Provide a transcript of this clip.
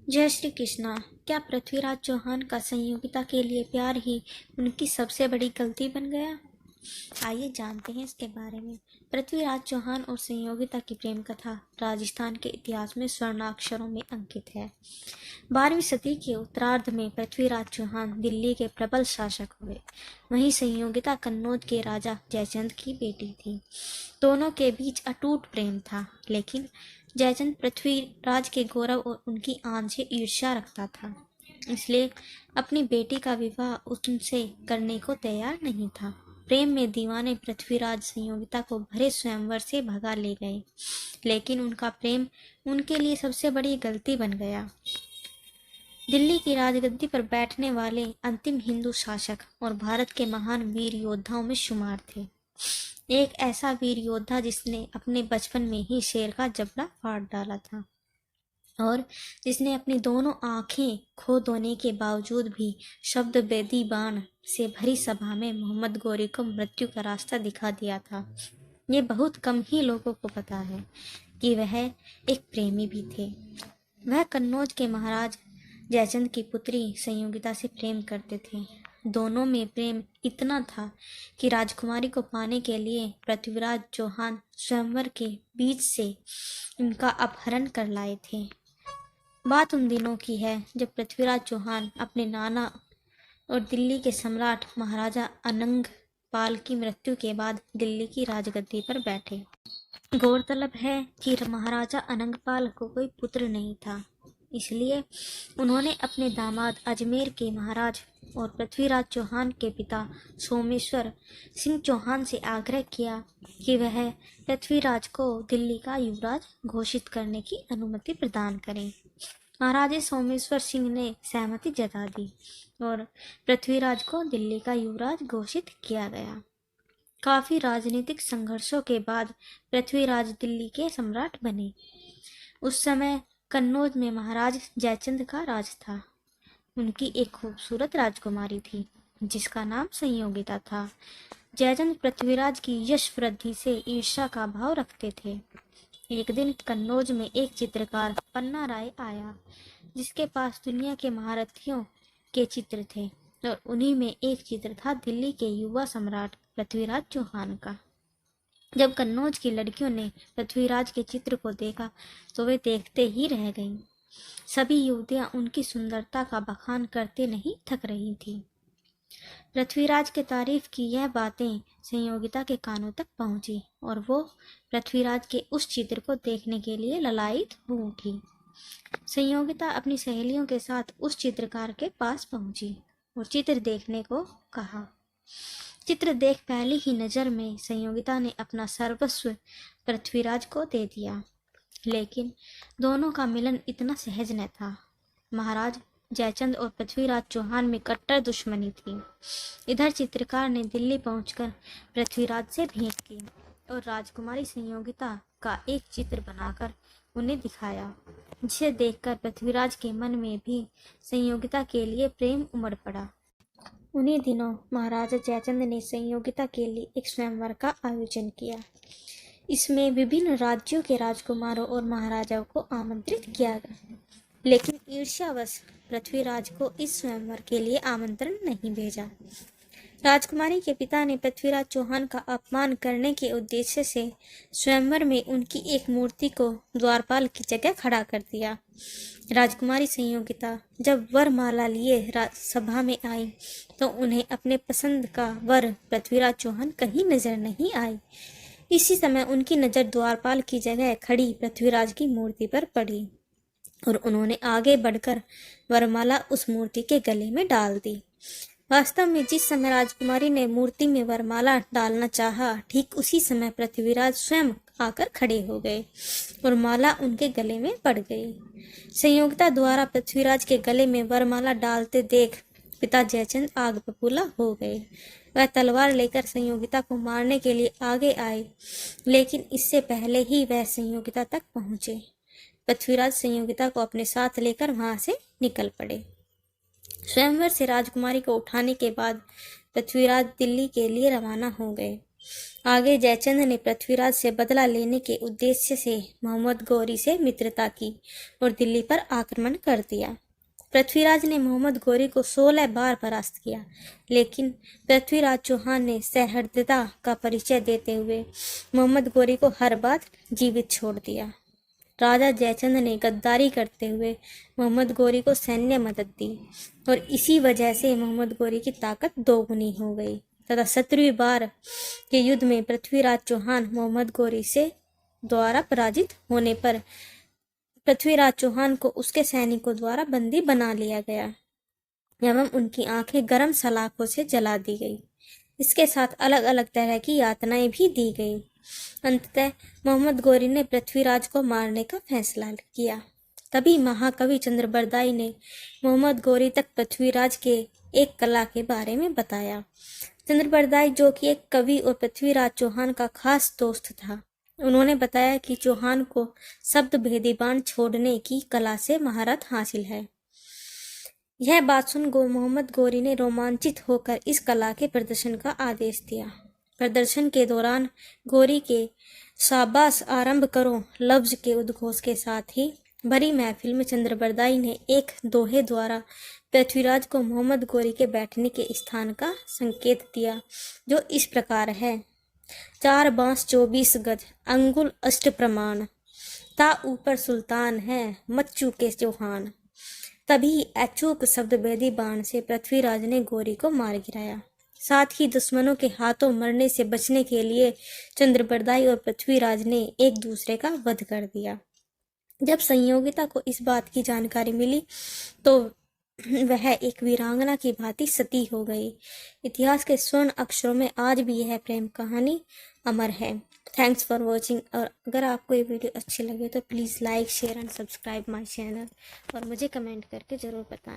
जय श्री कृष्णा। क्या पृथ्वीराज चौहान का संयोगिता के लिए प्यार ही उनकी सबसे बड़ी गलती बन गया? आइए जानते हैं इसके बारे में। पृथ्वीराज चौहान और संयोगिता की प्रेम कथा राजस्थान के इतिहास में स्वर्णाक्षरों में अंकित है। 12वीं सदी के उत्तरार्ध में पृथ्वीराज चौहान दिल्ली के प्रबल शासक हुए। वहीं संयोगिता कन्नौज के राजा जयचंद की बेटी थी। दोनों के बीच अटूट प्रेम था, लेकिन जयचंद पृथ्वीराज के गौरव और उनकी आन से ईर्ष्या रखता था, इसलिए अपनी बेटी का विवाह उनसे करने को तैयार नहीं था। प्रेम में दीवाने पृथ्वीराज संयोगिता को भरे स्वयंवर से भगा ले गए, लेकिन उनका प्रेम उनके लिए सबसे बड़ी गलती बन गया। दिल्ली की राजगद्दी पर बैठने वाले अंतिम हिंदू शासक और भारत के महान वीर योद्धाओं में शुमार थे। एक ऐसा वीर योद्धा जिसने अपने बचपन में ही शेर का जबड़ा फाड़ डाला था और जिसने अपनी दोनों आंखें खो देने के बावजूद भी शब्द बेदी बाण से भरी सभा में मोहम्मद गौरी को मृत्यु का रास्ता दिखा दिया था। ये बहुत कम ही लोगों को पता है कि वह एक प्रेमी भी थे। वह कन्नौज के महाराज जयचंद की पुत्री संयोगिता से प्रेम करते थे। दोनों में प्रेम इतना था कि राजकुमारी को पाने के लिए पृथ्वीराज चौहान स्वयंवर के बीच से इनका अपहरण कर लाए थे। बात उन दिनों की है जब पृथ्वीराज चौहान अपने नाना और दिल्ली के सम्राट महाराजा अनंगपाल की मृत्यु के बाद दिल्ली की राजगद्दी पर बैठे। गौरतलब है कि महाराजा अनंगपाल को कोई पुत्र नहीं था, इसलिए उन्होंने अपने दामाद अजमेर के महाराज और पृथ्वीराज चौहान के पिता सोमेश्वर सिंह चौहान से आग्रह किया कि वह पृथ्वीराज को दिल्ली का युवराज घोषित करने की अनुमति प्रदान करें। महाराजा सोमेश्वर सिंह ने सहमति जता दी और पृथ्वीराज को दिल्ली का युवराज घोषित किया गया। काफी राजनीतिक संघर्षों के बाद पृथ्वीराज दिल्ली के सम्राट बने। उस समय कन्नौज में महाराज जयचंद का राज था। उनकी एक खूबसूरत राजकुमारी थी जिसका नाम संयोगिता था। जयचंद पृथ्वीराज की यश वृद्धि से ईर्ष्या का भाव रखते थे। एक दिन कन्नौज में एक चित्रकार पन्ना राय आया जिसके पास दुनिया के महारथियों के चित्र थे और उन्हीं में एक चित्र था दिल्ली के युवा सम्राट पृथ्वीराज चौहान का। जब कन्नौज की लड़कियों ने पृथ्वीराज के चित्र को देखा तो वे देखते ही रह गईं। सभी युवतियां उनकी सुंदरता का बखान करते नहीं थक रही थीं। पृथ्वीराज के तारीफ की यह बातें संयोगिता के कानों तक पहुंची और वो पृथ्वीराज के उस चित्र को देखने के लिए ललायित हो उठी। संयोगिता अपनी सहेलियों के साथ उस चित्रकार के पास पहुंची और चित्र देखने को कहा। चित्र देख पहली ही नज़र में संयोगिता ने अपना सर्वस्व पृथ्वीराज को दे दिया, लेकिन दोनों का मिलन इतना सहज न था। महाराज जयचंद और पृथ्वीराज चौहान में कट्टर दुश्मनी थी। इधर चित्रकार ने दिल्ली पहुंचकर पृथ्वीराज से भेंट की और राजकुमारी संयोगिता का एक चित्र बनाकर उन्हें दिखाया, जिसे देखकर पृथ्वीराज के मन में भी संयोगिता के लिए प्रेम उमड़ पड़ा। उन्हीं दिनों महाराजा जयचंद ने संयोगिता के लिए एक स्वयंवर का आयोजन किया। इसमें विभिन्न राज्यों के राजकुमारों और महाराजाओं को आमंत्रित किया गया, लेकिन ईर्ष्यावश पृथ्वीराज को इस स्वयंवर के लिए आमंत्रण नहीं भेजा। राजकुमारी के पिता ने पृथ्वीराज चौहान का अपमान करने के उद्देश्य से स्वयंवर में उनकी एक मूर्ति को द्वारपाल की जगह खड़ा कर दिया। राजकुमारी संयोगिता जब वरमाला लिए सभा में आई तो उन्हें अपने पसंद का वर पृथ्वीराज चौहान कहीं नजर नहीं आई। इसी समय उनकी नज़र द्वारपाल की जगह खड़ी पृथ्वीराज की मूर्ति पर पड़ी और उन्होंने आगे बढ़कर वरमाला उस मूर्ति के गले में डाल दी। वास्तव में जिस समय राजकुमारी ने मूर्ति में वरमाला डालना चाहा, ठीक उसी समय पृथ्वीराज स्वयं आकर खड़े हो गए और माला उनके गले में पड़ गई। संयोगिता द्वारा पृथ्वीराज के गले में वरमाला डालते देख पिता जयचंद आग बबूला हो गए। वह तलवार लेकर संयोगिता को मारने के लिए आगे आए, लेकिन इससे पहले ही वह संयोगिता तक पहुंचे। पृथ्वीराज संयोगिता को अपने साथ लेकर वहां से निकल पड़े। स्वयंवर से राजकुमारी को उठाने के बाद पृथ्वीराज दिल्ली के लिए रवाना हो गए। आगे जयचंद ने पृथ्वीराज से बदला लेने के उद्देश्य से मोहम्मद गौरी से मित्रता की और दिल्ली पर आक्रमण कर दिया। पृथ्वीराज ने मोहम्मद गौरी को 16 बार परास्त किया, लेकिन पृथ्वीराज चौहान ने सहृदयता का परिचय देते हुए मोहम्मद गौरी को हर बार जीवित छोड़ दिया। राजा जयचंद ने गद्दारी करते हुए मोहम्मद गौरी को सैन्य मदद दी और इसी वजह से मोहम्मद गौरी की ताकत दोगुनी हो गई तथा 17वीं बार के युद्ध में पृथ्वीराज चौहान मोहम्मद गौरी से द्वारा पराजित होने पर पृथ्वीराज चौहान को उसके सैनिकों द्वारा बंदी बना लिया गया एवं उनकी आंखें गर्म सलाखों से जला दी गई। इसके साथ अलग अलग तरह की यातनाएं भी दी गई। अंततः मोहम्मद गौरी ने पृथ्वीराज को मारने का फैसला किया। तभी महाकवि चंद्रबरदाई ने मोहम्मद गौरी तक पृथ्वीराज के एक कला के बारे में बताया। चंद्रबरदाई, जो कि एक कवि और पृथ्वीराज चौहान का खास दोस्त था, उन्होंने बताया कि चौहान को शब्द भेदी बाण छोड़ने की कला से महारत हासिल है। यह बात सुन मोहम्मद गौरी ने रोमांचित होकर इस कला के प्रदर्शन का आदेश दिया। प्रदर्शन के दौरान गौरी के शाबाश आरंभ करो लफ्ज के उद्घोष के साथ ही भरी महफिल में चंद्रबरदाई ने एक दोहे द्वारा पृथ्वीराज को मोहम्मद गौरी के बैठने के स्थान का संकेत दिया, जो इस प्रकार है। 4 बांस 24 गज अंगुल अष्ट प्रमाण, ता ऊपर सुल्तान है मच्चू के चौहान। तभी अचूक शब्द भेदी बाण से पृथ्वीराज ने गौरी को मार गिराया। साथ ही दुश्मनों के हाथों मरने से बचने के लिए चंद्रबरदाई और पृथ्वीराज ने एक दूसरे का वध कर दिया। जब संयोगिता को इस बात की जानकारी मिली तो वह एक वीरांगना की भांति सती हो गई। इतिहास के स्वर्ण अक्षरों में आज भी यह प्रेम कहानी अमर है। Thanks for watching. और अगर आपको ये वीडियो अच्छी लगे तो please like, share and subscribe my channel और मुझे कमेंट करके ज़रूर बताना।